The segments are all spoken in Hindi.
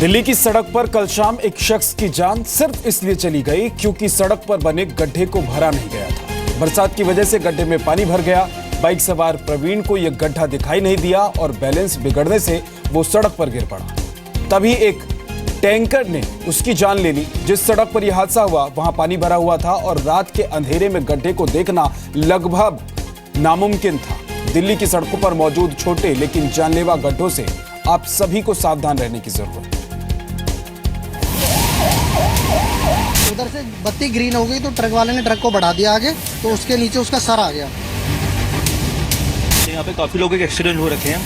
दिल्ली की सड़क पर कल शाम एक शख्स की जान सिर्फ इसलिए चली गई क्योंकि सड़क पर बने गड्ढे को भरा नहीं गया था। बरसात की वजह से गड्ढे में पानी भर गया। बाइक सवार प्रवीण को यह गड्ढा दिखाई नहीं दिया और बैलेंस बिगड़ने से वो सड़क पर गिर पड़ा। तभी एक टैंकर ने उसकी जान ले ली। जिस सड़क पर यह हादसा हुआ वहां पानी भरा हुआ था और रात के अंधेरे में गड्ढे को देखना लगभग नामुमकिन था। दिल्ली की सड़कों पर मौजूद छोटे लेकिन जानलेवा गड्ढों से आप सभी को सावधान रहने की जरूरत है। उधर से बत्ती ग्रीन हो गई तो ट्रक वाले ने ट्रक को बढ़ा दिया आगे, तो उसके नीचे उसका सर आ गया। यहाँ पे काफी लोगों के एक्सीडेंट हो रखे हैं।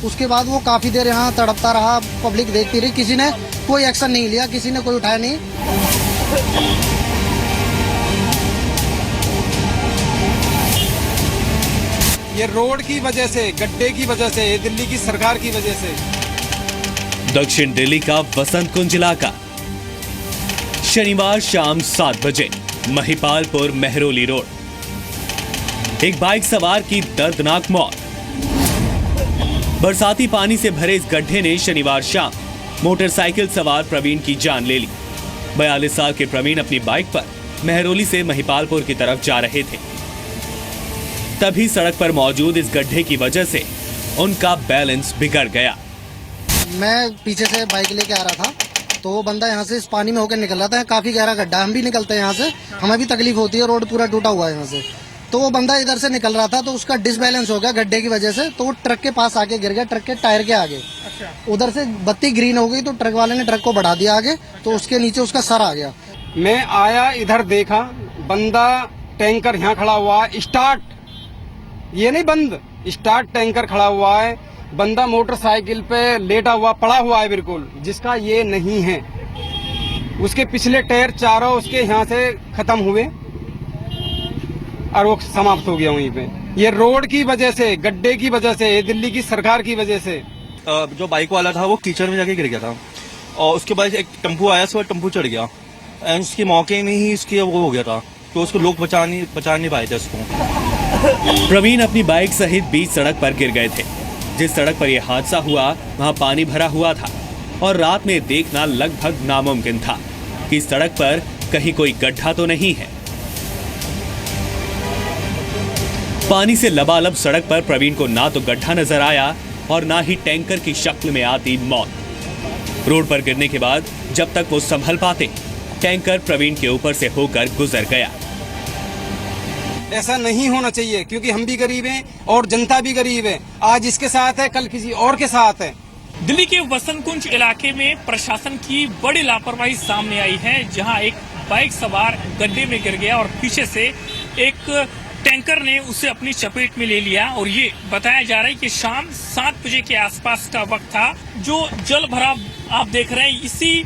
उसके बाद वो काफी देर यहाँ तड़पता रहा, पब्लिक देखती रही, किसी ने कोई एक्शन नहीं लिया, किसी ने कोई उठाया नहीं। ये रोड की वजह से, गड्ढे की वजह से, ये दिल्ली की सरकार की वजह से। दक्षिण दिल्ली का वसंत कुंज इलाका, शनिवार शाम 7 बजे, महिपालपुर मेहरोली रोड। एक बाइक सवार की दर्दनाक मौत। बरसाती पानी से भरे इस गड्ढे ने शनिवार शाम मोटरसाइकिल सवार प्रवीण की जान ले ली। 42 साल के प्रवीण अपनी बाइक पर मेहरोली से महिपालपुर की तरफ जा रहे थे। तभी सड़क पर मौजूद इस गड्ढे की वजह से उनका बैलेंस बिगड़ गया। मैं पीछे से बाइक लेके आ रहा था तो वो बंदा यहाँ से इस पानी में होकर निकल रहा था। काफी गहरा गड्ढा, हम भी निकलते हैं यहाँ से, हमें भी तकलीफ होती है, रोड पूरा टूटा हुआ है यहाँ से। तो वो बंदा इधर से निकल रहा था तो उसका डिसबैलेंस हो गया गड्ढे की वजह से, तो वो ट्रक के पास आके गिर गया, ट्रक के टायर के आगे। उधर से बत्ती ग्रीन हो गई तो ट्रक वाले ने ट्रक को बढ़ा दिया आगे, तो उसके नीचे उसका सर आ गया। मैं आया, इधर देखा, बंदा टैंकर यहाँ खड़ा हुआ है, स्टार्ट, ये नहीं बंद, स्टार्ट टैंकर खड़ा हुआ है। बंदा मोटरसाइकिल पे लेटा हुआ पड़ा हुआ है बिल्कुल, जिसका ये नहीं है। उसके पिछले टायर चारों उसके यहाँ से खत्म हुए और वो समाप्त हो गया वहीं पे। ये रोड की वजह से, गड्ढे की वजह से, ये दिल्ली की सरकार की वजह से। जो बाइक वाला था वो कीचड़ में जाके गिर गया था और उसके बाद एक टेम्पो आया, उसके बाद टेम्पो चढ़ गया एंड उसके मौके में ही उसकी वो हो गया था, तो उसको लोग बचा नहीं पाए थे उसको। प्रवीण अपनी बाइक सहित बीच सड़क पर गिर गए थे। जिस सड़क पर यह हादसा हुआ वहां पानी भरा हुआ था और रात में देखना लगभग नामुमकिन था कि सड़क पर कहीं कोई गड्ढा तो नहीं है। पानी से लबालब सड़क पर प्रवीण को ना तो गड्ढा नजर आया और ना ही टैंकर की शक्ल में आती मौत। रोड पर गिरने के बाद जब तक वो संभल पाते, टैंकर प्रवीण के ऊपर से होकर गुजर गया। ऐसा नहीं होना चाहिए क्योंकि हम भी गरीब हैं और जनता भी गरीब है। आज इसके साथ है, कल किसी और के साथ है। दिल्ली के वसंत कुंज इलाके में प्रशासन की बड़ी लापरवाही सामने आई है, जहां एक बाइक सवार गड्ढे में गिर गया और पीछे से एक टैंकर ने उसे अपनी चपेट में ले लिया। और ये बताया जा रहा है कि शाम 7 बजे के आसपास का वक्त था। जो जल भराव आप देख रहे हैं, इसी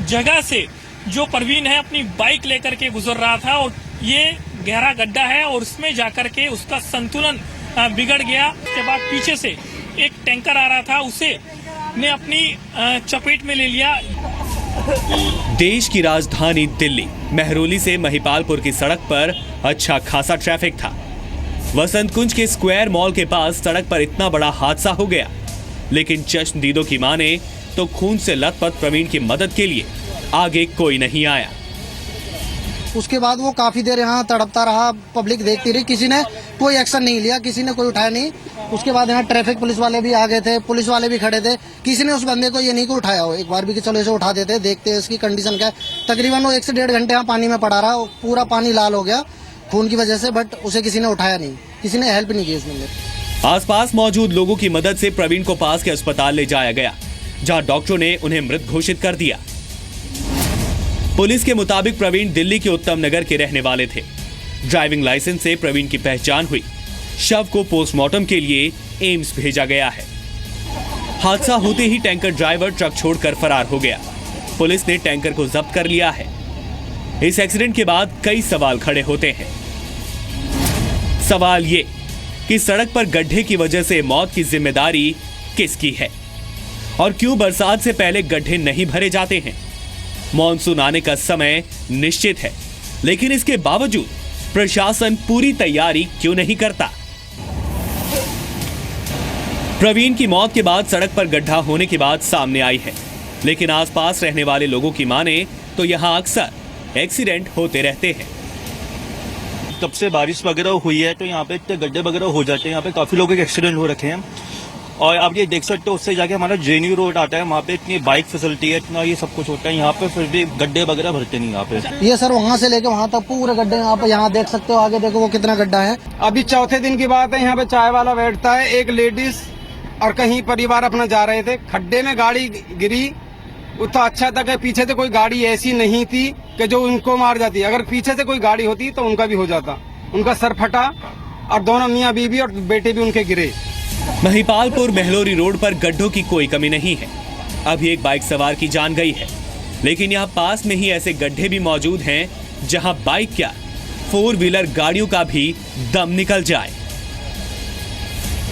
जगह से जो प्रवीण है अपनी बाइक लेकर के गुजर रहा था और ये गहरा गड्ढा है और उसमें जाकर के उसका संतुलन बिगड़ गया। उसके बाद पीछे से एक टैंकर आ रहा था, उसे ने अपनी चपेट में ले लिया। देश की राजधानी दिल्ली मेहरोली से महिपालपुर की सड़क पर अच्छा खासा ट्रैफिक था। वसंत कुंज के स्क्वायर मॉल के पास सड़क पर इतना बड़ा हादसा हो गया, लेकिन चश्मदीदों की माने तो खून से लथपथ प्रवीण की मदद के लिए आगे कोई नहीं आया। उसके बाद वो काफी देर यहाँ तड़पता रहा, पब्लिक देखती रही, किसी ने कोई एक्शन नहीं लिया, किसी ने कोई उठाया नहीं। उसके बाद यहाँ ट्रैफिक पुलिस वाले भी आ गए थे, पुलिस वाले भी खड़े थे, किसी ने उस बंदे को ये नहीं को उठाया हो एक बार भी कि चलो इसे उठा देते, देखते हैं इसकी कंडीशन क्या है। तकरीबन वो 1 से 1.5 घंटे यहाँ पानी में पड़ा रहा, पूरा पानी लाल हो गया खून की वजह से, बट उसे किसी ने उठाया नहीं, किसी ने हेल्प नहीं की उस बंदे। आसपास मौजूद लोगों की मदद से प्रवीण को पास के अस्पताल ले जाया गया, जहां डॉक्टरों ने उन्हें मृत घोषित कर दिया। पुलिस के मुताबिक प्रवीण दिल्ली के उत्तम नगर के रहने वाले थे। ड्राइविंग लाइसेंस से प्रवीण की पहचान हुई। शव को पोस्टमार्टम के लिए एम्स भेजा गया है। हादसा होते ही टैंकर ड्राइवर ट्रक छोड़कर फरार हो गया। पुलिस ने टैंकर को जब्त कर लिया है। इस एक्सीडेंट के बाद कई सवाल खड़े होते हैं। सवाल ये कि सड़क पर गड्ढे की वजह से मौत की जिम्मेदारी किसकी है और क्यों बरसात से पहले गड्ढे नहीं भरे जाते हैं। मॉनसून आने का समय निश्चित है, लेकिन इसके बावजूद प्रशासन पूरी तैयारी क्यों नहीं करता। प्रवीण की मौत के बाद सड़क पर गड्ढा होने की बात सामने आई है, लेकिन आसपास रहने वाले लोगों की माने तो यहाँ अक्सर एक्सीडेंट होते रहते हैं। तब से बारिश वगैरह हुई है तो यहाँ पे इतने गड्ढे वगैरह हो जाते हैं, यहाँ पे काफी लोगों के एक्सीडेंट हो रखे हैं। और आप ये देख सकते हो, उससे जाके हमारा जेएनयू रोड आता है, वहाँ पे इतनी बाइक फैसिलिटी है, इतना ये सब कुछ होता है, यहाँ पे फिर भी गड्ढे वगैरह भरते नहीं यहाँ पे। ये सर वहाँ से लेके वहाँ तक पूरे गड्ढे यहाँ देख सकते हो, आगे देखो वो कितना गड्ढा है। अभी चौथे दिन की बात है, यहाँ पे चाय वाला बैठता है, एक लेडीज और कहीं परिवार अपना जा रहे थे, खड्डे में गाड़ी गिरी। उतना अच्छा था कि पीछे से कोई गाड़ी ऐसी नहीं थी कि जो उनको मार जाती। अगर पीछे से कोई गाड़ी होती तो उनका भी हो जाता। उनका सर फटा और दोनों मियाँ बीवी और बेटे भी उनके गिरे। महिपालपुर मेहलोरी रोड पर गड्ढों की कोई कमी नहीं है। अभी एक बाइक सवार की जान गई है, लेकिन यहाँ पास में ही ऐसे गड्ढे भी मौजूद हैं जहाँ बाइक क्या 4 व्हीलर गाड़ियों का भी दम निकल जाए।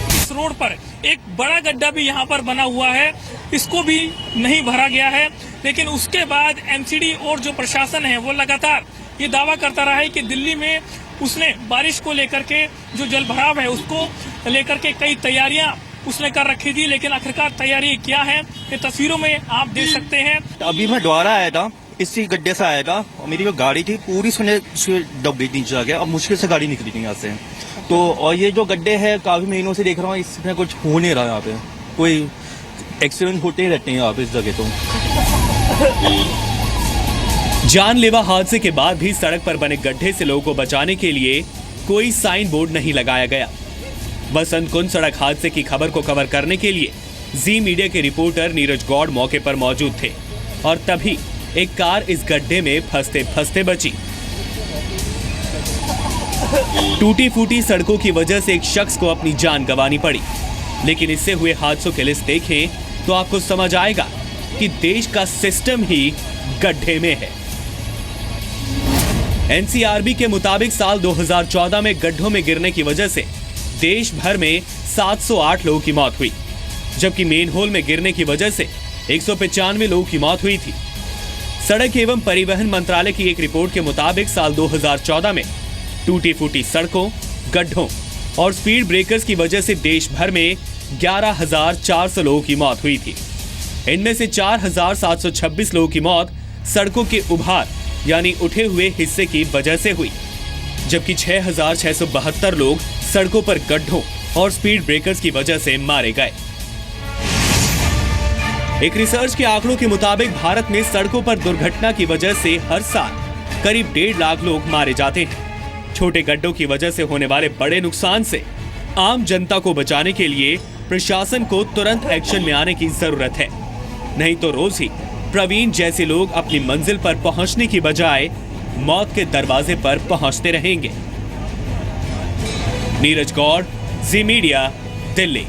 इस रोड पर एक बड़ा गड्ढा भी यहाँ पर बना हुआ है, इसको भी नहीं भरा गया है। लेकिन उसके बाद एमसीडी और जो प्रशासन है वो लगातार ये दावा करता रहा है कि दिल्ली में उसने बारिश को लेकर के जो जल भराव है उसको लेकर के कई तैयारियां उसने कर रखी थी, लेकिन आखिरकार तैयारी क्या है ये तस्वीरों में आप देख सकते हैं। अभी मैं द्वारा आया था, इसी गड्ढे से आया था और मेरी जो गाड़ी थी पूरी सुने दब गई नीचे आ गया। अब मुश्किल से गाड़ी निकली थी यहाँ से। तो और ये जो गड्ढे हैं काफी महीनों से देख रहा हूँ, इसमें कुछ हो नहीं रहा। यहाँ पे कोई एक्सीडेंट होते ही रहते हैं यहाँ पे इस जगह। तो जानलेवा हादसे के बाद भी सड़क पर बने गड्ढे से लोगों को बचाने के लिए कोई साइन बोर्ड नहीं लगाया गया। बसंत कुंज सड़क हादसे की खबर को कवर करने के लिए जी मीडिया के रिपोर्टर नीरज गौड़ मौके पर मौजूद थे और तभी एक कार इस गड्ढे में फंसते फंसते बची। टूटी फूटी सड़कों की वजह से एक शख्स को अपनी जान गंवानी पड़ी, लेकिन इससे हुए हादसों की लिस्ट देखें तो आपको समझ आएगा कि देश का सिस्टम ही गड्ढे में है। एनसीआरबी के मुताबिक साल 2014 में गड्ढों में गिरने की वजह से देश भर में 708 लोगों की मौत हुई, जबकि मेन होल में गिरने की वजह से 195 लोगों की मौत हुई थी। सड़क एवं परिवहन मंत्रालय की एक रिपोर्ट के मुताबिक साल 2014 में टूटी फूटी सड़कों, गड्ढों और स्पीड ब्रेकर्स की वजह से देश भर में 11,400 लोगों की मौत हुई थी। इनमें से 4,726 लोगों की मौत सड़कों के उभार यानी उठे हुए हिस्से की वजह से हुई, जबकि 6,672 लोग सड़कों पर गड्ढों और स्पीड ब्रेकर्स की वजह से मारे गए। एक रिसर्च के आंकड़ों के मुताबिक भारत में सड़कों पर दुर्घटना की वजह से हर साल करीब 1.5 लाख लोग मारे जाते हैं। छोटे गड्ढों की वजह से होने वाले बड़े नुकसान से आम जनता को बचाने के लिए प्रशासन को तुरंत एक्शन में आने की जरूरत है, नहीं तो रोज ही प्रवीण जैसे लोग अपनी मंजिल पर पहुंचने की बजाय मौत के दरवाजे पर पहुंचते रहेंगे। नीरज गौड़, जी मीडिया, दिल्ली।